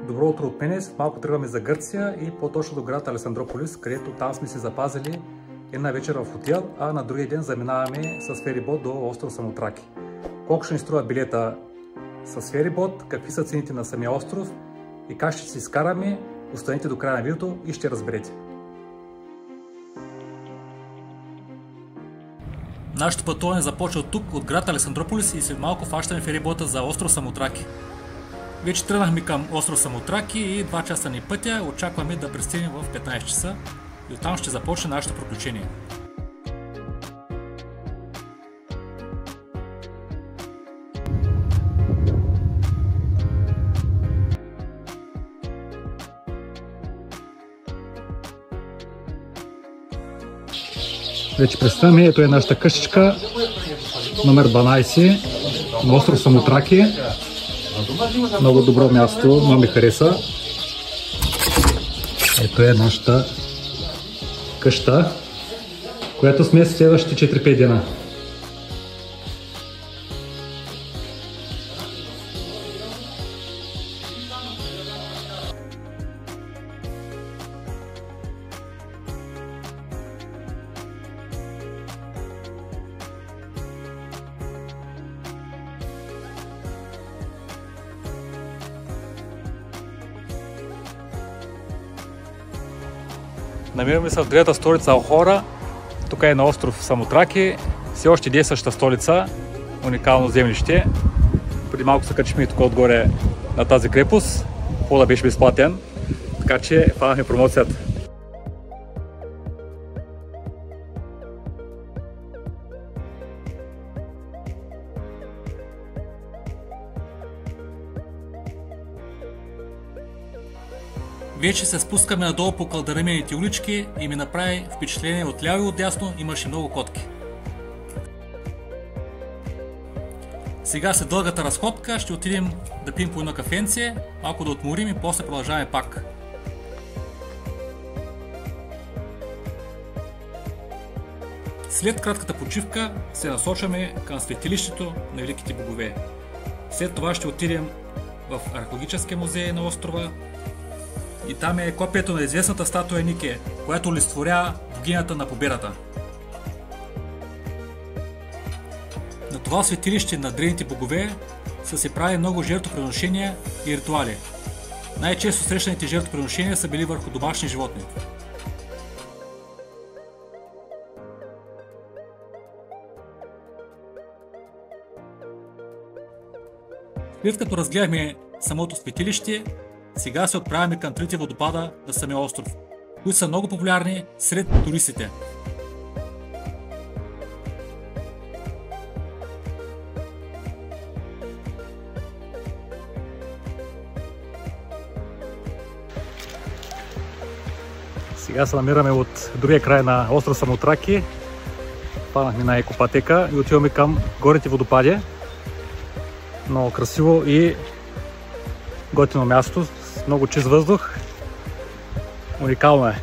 Добро утро от мене. След малко тръгваме за Гърция и по-точно до град Александрополис, където там сме се запазили една вечер в хотел, а на другия ден заминаваме с ферибот до остров Самотраки. Колко ще ни струва билета с ферибот, какви са цените на самия остров и как ще се изкараме, останете до края на видеото и ще разберете. Нашето пътуване започва от тук, от град Александрополис, и след малко фащаме ферибота за остров Самотраки. Вече тръгнахме към остров Самотраки и 2 часа ни пътя. Очакваме да пристигнем в 15 часа и оттам ще започне нашето приключение. Вече представяме, ето е нашата къщичка, номер 12 на остров Самотраки. Много добро място, много ми хареса. Ето е нашата къща, която сме следващите 4-5 дена. Намираме се в древната столица Охора. Тук е на остров Самотраки. Все още действаща столица. Уникално землище. Преди малко се качихме и тук отгоре на тази крепост. Входа беше безплатен. Така че фанахме промоцията. Вече се спускаме надолу по кълдаремените улички и ми направи впечатление от ляво и от дясно, имаше много котки. Сега след дългата разходка ще отидем да пием по едно кафенце, малко да отморим и после продължаваме пак. След кратката почивка се насочваме към светилището на великите богове. След това ще отидем в археологическия музей на острова. И там е копието на известната статуя Нике, която олицетворява богинята на победата. На това светилище на древните богове са се правили много жертвоприношения и ритуали. Най-често срещаните жертвоприношения са били върху домашни животни. След като разгледахме самото светилище, сега се отправяме към трите водопада на самия остров, които са много популярни сред туристите. Сега се намираме от другия край на остров Самотраки. Паднахме на екопатека и отиваме към горните водопади. Много красиво и готино място, с много чист въздух. Уникално е.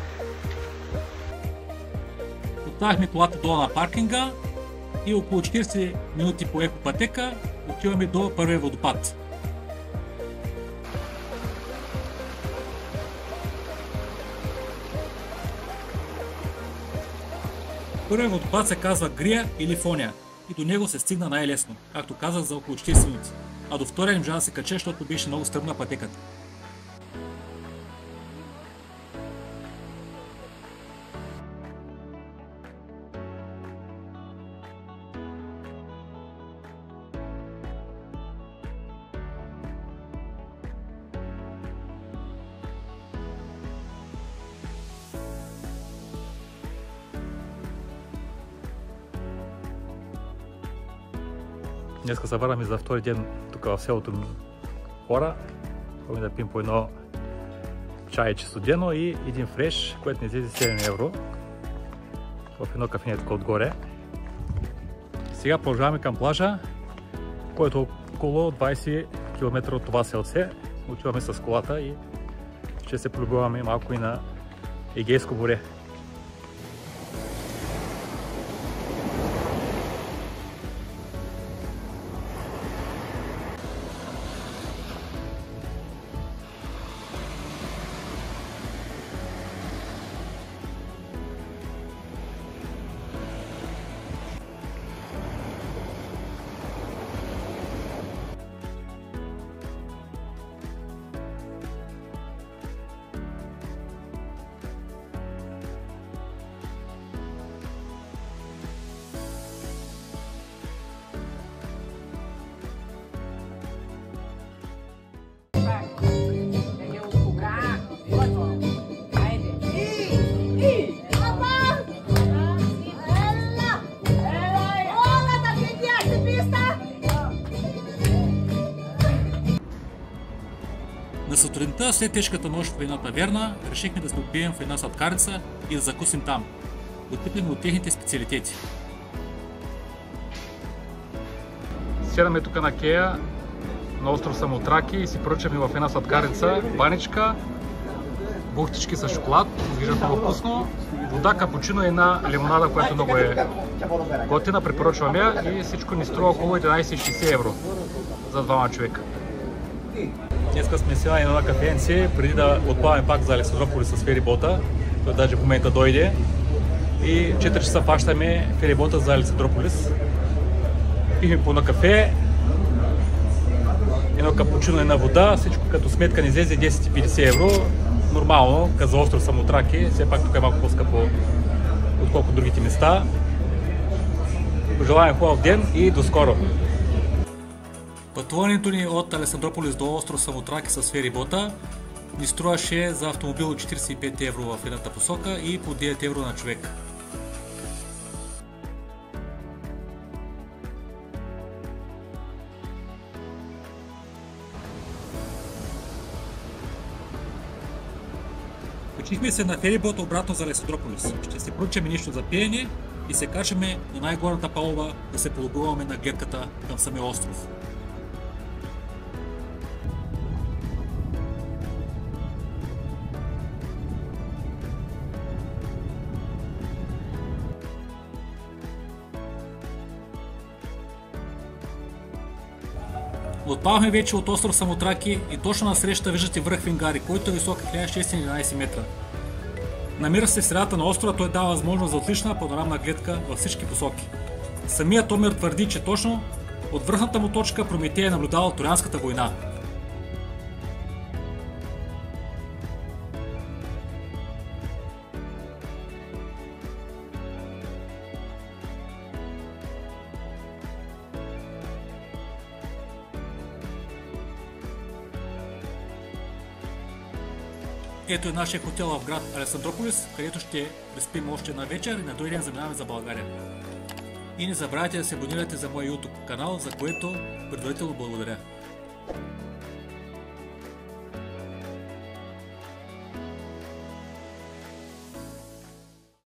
Оставихме колата долу на паркинга и около 40 минути по екопатека отиваме до първия водопад. Първият водопад се казва Грия или Фоня и до него се стигна най-лесно, както казах, за около 40 минути. А до втория не можа да се кача, защото беше много стръмна пътеката. Днеска се върнахме за втори ден тук в селото Хора. Ходим да пием по едно чайче студено и един фреш, което ни излезе 7 евро в едно кафене тук отгоре. Сега продължаваме към плажа, който е около 20 км от това селце. Отиваме с колата и ще се полюбуваме малко и на Егейско море. На сутринта, след тежката нощ в една таверна, решихме да се отпием в една сладкарница и да закусим там. Да купим от техните специалитети. Седаме тук на кея, на остров Самотраки и си поръчаме в една сладкарница баничка, бухтички с шоколад, изглеждат много вкусно, вода, капучино и една лимонада, която много е готина, препоръчвам я и всичко ни струва около 11,60 евро за двама човека. Днеска сме сега на една кафенце, преди да отплаваме пак за Александрополис с ферибота, той даже в момента дойде и 4 часа фащаме ферибота за Александрополис. Пихме по на кафе, едно капучино, една вода, всичко като сметка ни излезе 10,50 евро. Нормално, за остров Самотраки, все пак тук е малко по-скъпо отколкото другите места. Пожелавам хубав ден и до скоро! Пътуването ни от Александрополис до остров Самотраки с ферибота ни струваше за автомобил 45 евро в едната посока и по 9 евро на човек. Качихме се на ферибота обратно за Александрополис. Ще се поръчаме нещо за пиене и се качаме на най-горната палуба да се полюбуваме на гледката към самия остров. Отпавахме вече от остров Самотраки и точно насреща виждате връх Вингари, който е висок 1611 метра. Намира се в средата на острова, той дава възможност за отлична панорамна гледка във всички посоки. Самият Омир твърди, че точно от връхната му точка Прометей е наблюдавал Троянската война. Ето е нашия хотел в град Александрополис, където ще преспим още една вечер и на други ден заминаваме за България. И не забравяйте да се абонирате за моя YouTube канал, за което предварително благодаря.